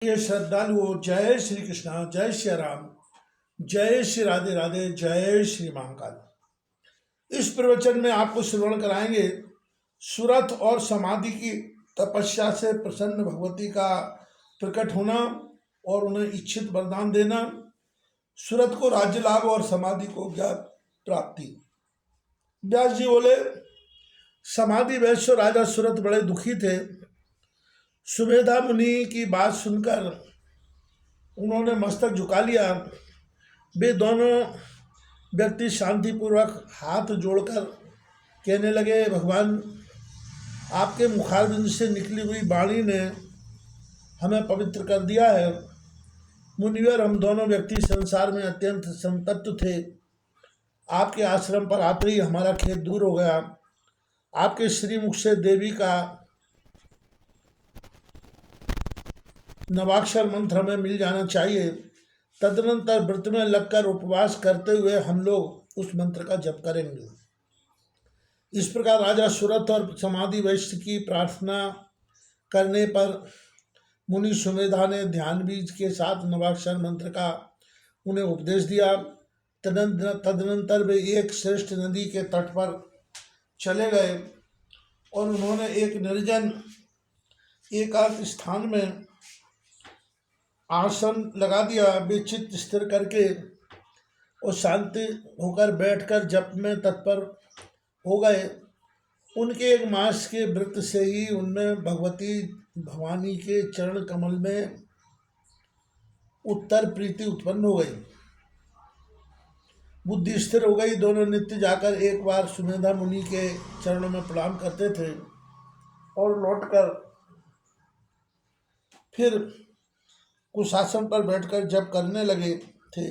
ये श्रद्धालुओं, जय श्री कृष्णा, जय श्री राम, जय श्री राधे राधे, जय श्री महाकाल। इस प्रवचन में आपको श्रवण कराएंगे सुरथ और समाधि की तपस्या से प्रसन्न भगवती का प्रकट होना और उन्हें इच्छित वरदान देना, सुरथ को राज्य लाभ और समाधि को ज्ञान प्राप्ति। व्यास जी बोले, समाधि वैश्य राजा सुरथ बड़े दुखी थे। सुमेधा मुनि की बात सुनकर उन्होंने मस्तक झुका लिया। वे दोनों व्यक्ति शांतिपूर्वक हाथ जोड़कर कहने लगे, भगवान, आपके मुखारबिंद से निकली हुई वाणी ने हमें पवित्र कर दिया है। मुनिवर, हम दोनों व्यक्ति संसार में अत्यंत संतप्त थे। आपके आश्रम पर आते ही हमारा खेद दूर हो गया। आपके श्रीमुख से देवी का नवाक्षर मंत्र हमें मिल जाना चाहिए। तदनंतर व्रत में लगकर उपवास करते हुए हम लोग उस मंत्र का जप करेंगे। इस प्रकार राजा सुरथ और समाधि वैश्य की प्रार्थना करने पर मुनि सुमेधा ने ध्यान बीज के साथ नवाक्षर मंत्र का उन्हें उपदेश दिया। तदनंतर वे एक श्रेष्ठ नदी के तट पर चले गए और उन्होंने एक निर्जन एकांत स्थान में आसन लगा दिया। वे चित्त स्थिर करके और शांति होकर बैठकर जप में तत्पर हो गए। उनके एक मास के व्रत से ही उनमें भगवती भवानी के चरण कमल में उत्तर प्रीति उत्पन्न हो गई। बुद्धि स्थिर हो गई। दोनों नित्य जाकर एक बार सुमेधा मुनि के चरणों में प्रणाम करते थे और लौटकर फिर कुशासन पर बैठकर जप करने लगे थे।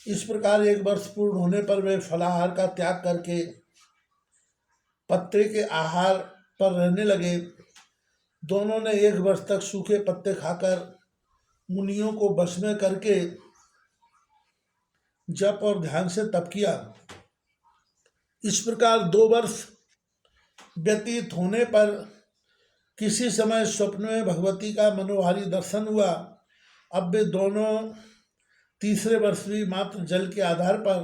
इस प्रकार एक वर्ष पूर्ण होने पर वे फलाहार का त्याग करके पत्ते के आहार पर रहने लगे। दोनों ने एक वर्ष तक सूखे पत्ते खाकर मुनियों को वश में करके जप और ध्यान से तप किया। इस प्रकार 2 वर्ष व्यतीत होने पर किसी समय स्वप्न में भगवती का मनोहारी दर्शन हुआ। अब वे दोनों तीसरे वर्ष भी मात्र जल के आधार पर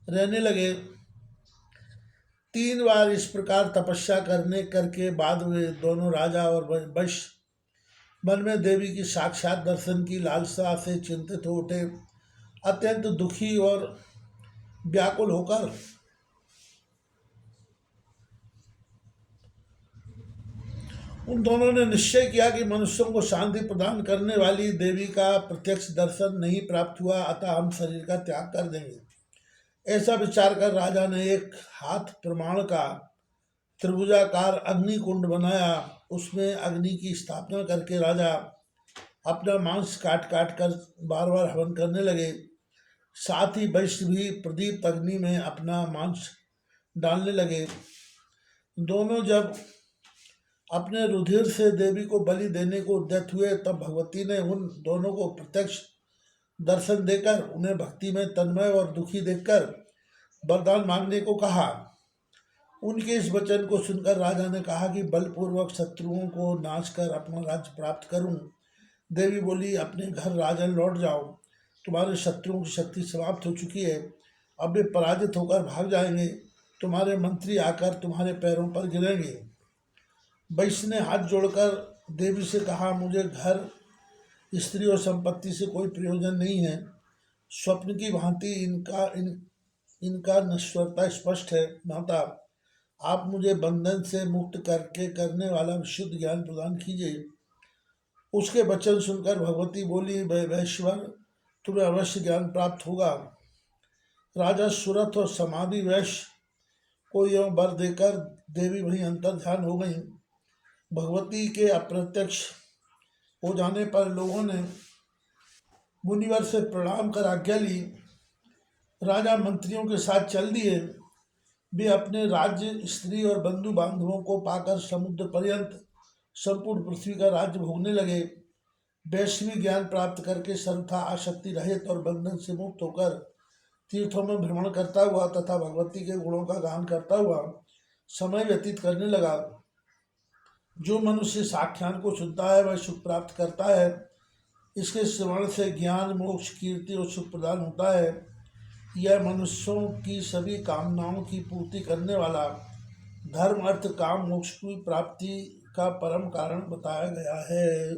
रहने लगे। 3 बार इस प्रकार तपस्या करके बाद वे दोनों राजा और वैश्य मन में देवी की साक्षात दर्शन की लालसा से चिंतित हो उठे। अत्यंत दुखी और व्याकुल होकर उन दोनों ने निश्चय किया कि मनुष्यों को शांति प्रदान करने वाली देवी का प्रत्यक्ष दर्शन नहीं प्राप्त हुआ, अतः हम शरीर का त्याग कर देंगे। ऐसा विचार कर राजा ने एक हाथ प्रमाण का त्रिभुजाकार अग्नि कुंड बनाया। उसमें अग्नि की स्थापना करके राजा अपना मांस काट काट कर बार बार हवन करने लगे। साथ ही वैश्य भी प्रदीप्त अग्नि में अपना मांस डालने लगे। दोनों जब अपने रुधिर से देवी को बलि देने को उद्यत हुए, तब भगवती ने उन दोनों को प्रत्यक्ष दर्शन देकर उन्हें भक्ति में तन्मय और दुखी देखकर वरदान मांगने को कहा। उनके इस वचन को सुनकर राजा ने कहा कि बलपूर्वक शत्रुओं को नाश कर अपना राज्य प्राप्त करूं। देवी बोली, अपने घर राजन लौट जाओ। तुम्हारे शत्रुओं की शक्ति समाप्त हो चुकी है। अब वे पराजित होकर भाग जाएंगे। तुम्हारे मंत्री आकर तुम्हारे पैरों पर गिरेंगे। वैश्य ने हाथ जोड़कर देवी से कहा, मुझे घर, स्त्री और संपत्ति से कोई प्रयोजन नहीं है। स्वप्न की भांति इनका नश्वरता स्पष्ट है। माता, आप मुझे बंधन से मुक्त करने वाला विशुद्ध ज्ञान प्रदान कीजिए। उसके वचन सुनकर भगवती बोली, वैश्वर, तुम्हें अवश्य ज्ञान प्राप्त होगा। राजा सुरथ और समाधि वैश्य को यह वर देकर देवी वहीं अंतर्ध्यान हो गई। भगवती के अप्रत्यक्ष हो जाने पर लोगों ने मुनिवर से प्रणाम कर आज्ञा ली। राजा मंत्रियों के साथ चल दिए। वे अपने राज्य, स्त्री और बंधु बांधवों को पाकर समुद्र पर्यंत संपूर्ण पृथ्वी का राज्य भोगने लगे। वैश्विक ज्ञान प्राप्त करके सर्वथा आसक्ति रहित और बंधन से मुक्त होकर तीर्थों में भ्रमण करता हुआ तथा भगवती के गुणों का गान करता हुआ समय व्यतीत करने लगा। जो मनुष्य इस आख्यान को सुनता है वह सुख प्राप्त करता है। इसके श्रवण से ज्ञान, मोक्ष, कीर्ति और सुख प्रदान होता है। यह मनुष्यों की सभी कामनाओं की पूर्ति करने वाला धर्म, अर्थ, काम, मोक्ष की प्राप्ति का परम कारण बताया गया है।